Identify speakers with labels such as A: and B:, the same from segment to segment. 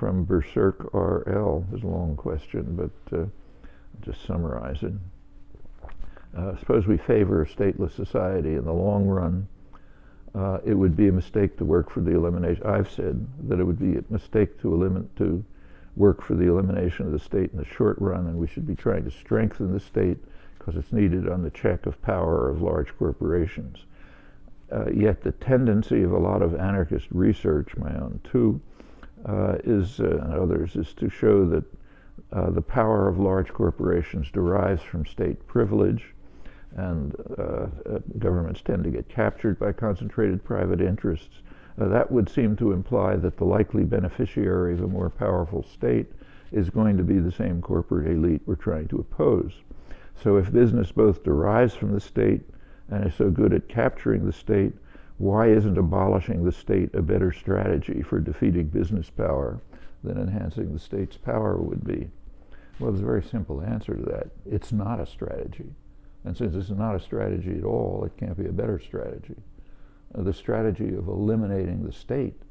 A: from Berserk RL. It's a long question, but I'll just summarize it. Suppose we favor a stateless society in the long run. It would be a mistake to work for the elimination. I've said that it would be a mistake to work for the elimination of the state in the short run, and we should be trying to strengthen the state because it's needed on the check of power of large corporations. Yet the tendency of a lot of anarchist research, my own too, and others, is to show that the power of large corporations derives from state privilege, and governments tend to get captured by concentrated private interests. That would seem to imply that the likely beneficiary of a more powerful state is going to be the same corporate elite we're trying to oppose. So if business both derives from the state and is so good at capturing the state, why isn't abolishing the state a better strategy for defeating business power than enhancing the state's power would be? Well, there's a very simple answer to that. It's not a strategy. And since it's not a strategy at all, it can't be a better strategy. The strategy of eliminating the state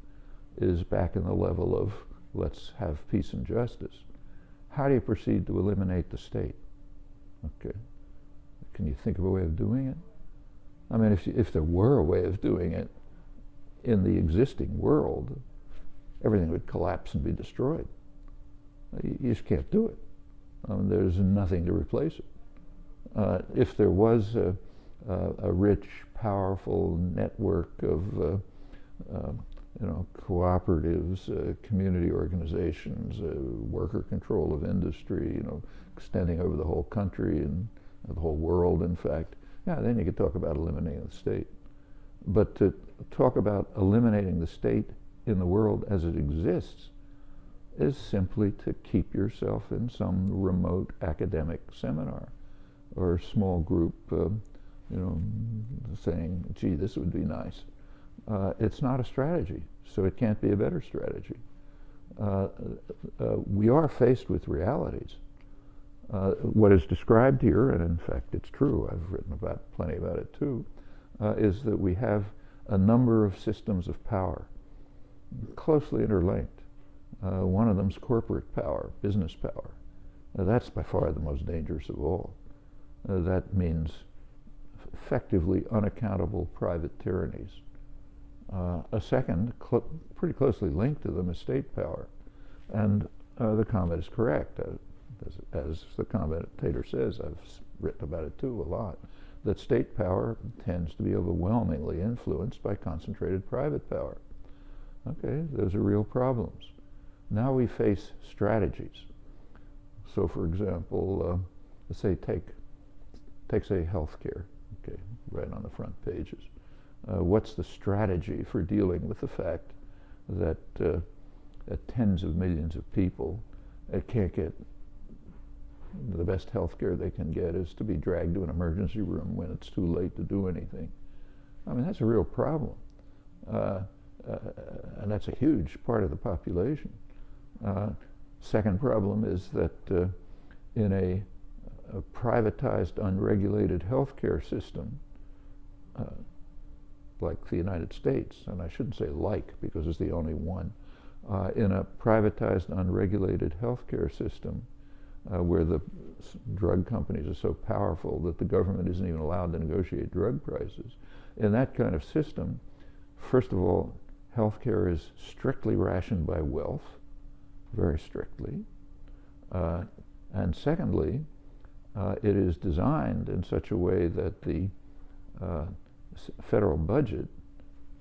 A: is back in the level of let's have peace and justice. How do you proceed to eliminate the state? Okay. Can you think of a way of doing it? I mean, if there were a way of doing it in the existing world, everything would collapse and be destroyed. You just can't do it. There's nothing to replace it. If there was a rich, powerful network of cooperatives, community organizations, worker control of industry, extending over the whole country and the whole world, in fact, yeah, then you could talk about eliminating the state. But to talk about eliminating the state in the world as it exists is simply to keep yourself in some remote academic seminar or small group, saying, gee, this would be nice. It's not a strategy, so it can't be a better strategy. We are faced with realities. What is described here, and in fact it's true, I've written plenty about it too, is that we have a number of systems of power, closely interlinked. One of them is corporate power, business power. That's by far the most dangerous of all. That means effectively unaccountable private tyrannies. A second, pretty closely linked to them, is state power. And the comment is correct. As the commentator says, I've written about it too a lot, that state power tends to be overwhelmingly influenced by concentrated private power. Okay, those are real problems. Now we face strategies. So for example, let's say take say healthcare, okay, right on the front pages. What's the strategy for dealing with the fact that tens of millions of people can't get the best health care they can get is to be dragged to an emergency room when it's too late to do anything? I mean, that's a real problem. And that's a huge part of the population. Second problem is that in a privatized, unregulated healthcare system, like the United States, and I shouldn't say like because it's the only one, in a privatized, unregulated healthcare system where the drug companies are so powerful that the government isn't even allowed to negotiate drug prices. In that kind of system, first of all, healthcare is strictly rationed by wealth, very strictly. And secondly, it is designed in such a way that the federal budget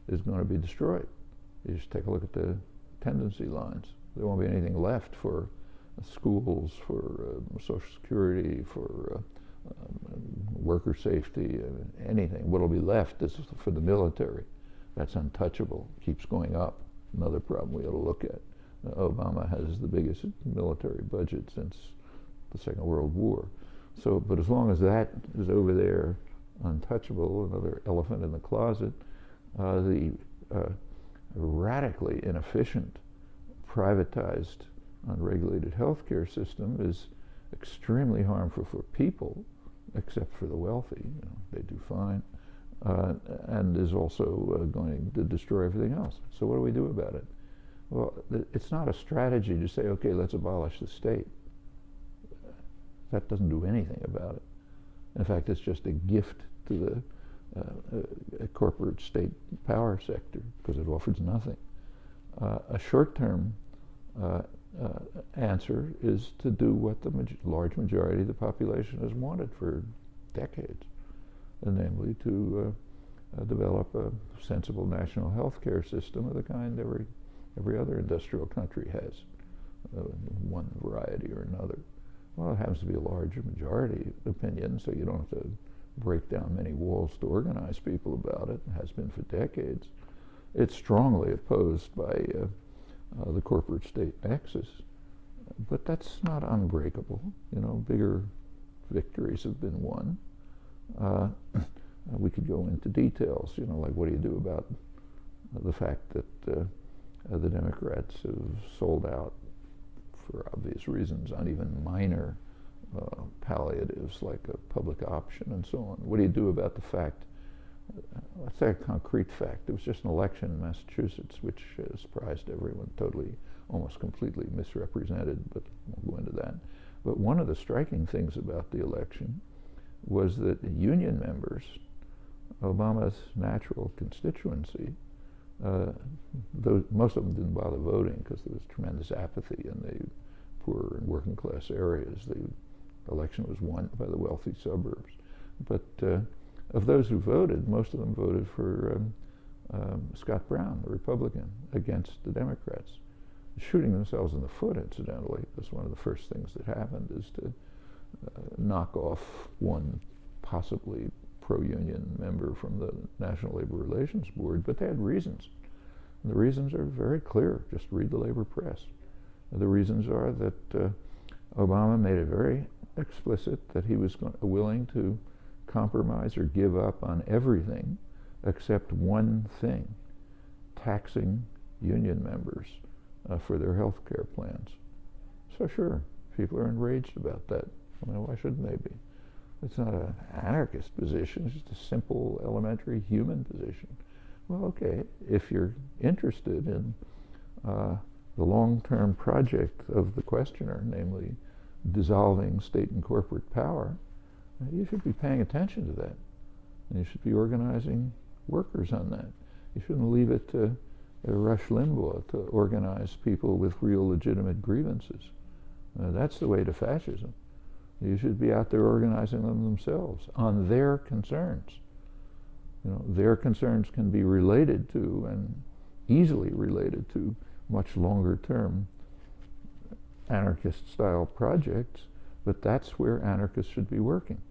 A: is going to be destroyed. You just take a look at the tendency lines. There won't be anything left for schools, for Social Security, for worker safety, anything. What will be left is for the military. That's untouchable. Keeps going up. Another problem we ought to look at. Obama has the biggest military budget since the Second World War. So, but as long as that is over there untouchable, another elephant in the closet, the radically inefficient, privatized, unregulated healthcare system is extremely harmful for people, except for the wealthy. They do fine, and is also going to destroy everything else. So what do we do about it? Well, it's not a strategy to say, okay, let's abolish the state. That doesn't do anything about it. In fact, it's just a gift to the corporate state power sector because it offers nothing. A short-term answer is to do what the large majority of the population has wanted for decades, and namely to develop a sensible national health care system of the kind every other industrial country has, one variety or another. Well, it happens to be a large majority opinion, so you don't have to break down many walls to organize people about it. It has been for decades. It's strongly opposed by the corporate state nexus, but that's not unbreakable. You know, bigger victories have been won. We could go into details, you know, like what do you do about the fact that the Democrats have sold out, for obvious reasons, on even minor palliatives like a public option and so on. What do you do about the fact, let's say a concrete fact, there was just an election in Massachusetts which surprised everyone, totally, almost completely misrepresented, but we'll go into that. But one of the striking things about the election was that union members, Obama's natural constituency, most of them didn't bother voting because there was tremendous apathy in the poorer and working class areas. The election was won by the wealthy suburbs. But of those who voted, most of them voted for Scott Brown, the Republican, against the Democrats, shooting themselves in the foot, incidentally, because one of the first things that happened is to knock off one possibly pro-union member from the National Labor Relations Board, but they had reasons. And the reasons are very clear. Just read the labor press. The reasons are that Obama made it very explicit that he was willing to compromise or give up on everything except one thing, taxing union members for their health care plans. So sure, people are enraged about that. I mean, why shouldn't they be? It's not an anarchist position, it's just a simple, elementary human position. Well, okay, if you're interested in the long-term project of the questioner, namely dissolving state and corporate power, you should be paying attention to that. And you should be organizing workers on that. You shouldn't leave it to Rush Limbaugh to organize people with real legitimate grievances. That's the way to fascism. You should be out there organizing them themselves on their concerns. You know, their concerns can be related to, and easily related to, much longer term anarchist style projects, but that's where anarchists should be working.